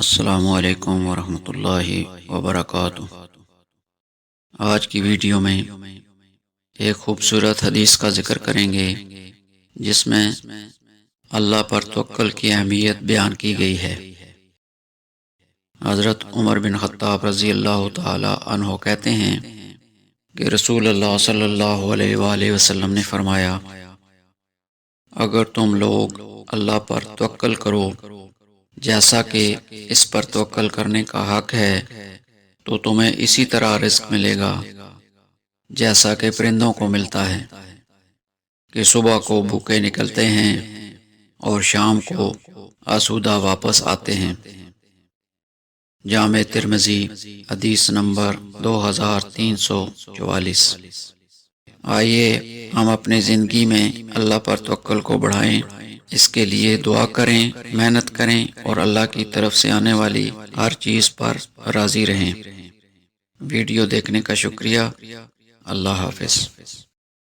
السلام علیکم ورحمۃ اللہ وبرکاتہ۔ آج کی ویڈیو میں ایک خوبصورت حدیث کا ذکر کریں گے جس میں اللہ پر توکل کی اہمیت بیان کی گئی ہے۔ حضرت عمر بن خطاب رضی اللہ تعالی عنہ کہتے ہیں کہ رسول اللہ صلی اللہ علیہ وآلہ وسلم نے فرمایا، اگر تم لوگ اللہ پر توکل کرو جیسا کہ اس پر توکل کرنے کا حق ہے تو تمہیں اسی طرح رزق ملے گا جیسا کہ پرندوں کو ملتا ہے کہ صبح کو بھوکے نکلتے ہیں اور شام کو آسودہ واپس آتے ہیں۔ جامع ترمذی حدیث نمبر 2344۔ آئیے ہم اپنی زندگی میں اللہ پر توکل کو بڑھائیں، اس کے لیے دعا کریں، محنت کریں اور اللہ کی طرف سے آنے والی ہر چیز پر راضی رہیں۔ ویڈیو دیکھنے کا شکریہ۔ اللہ حافظ۔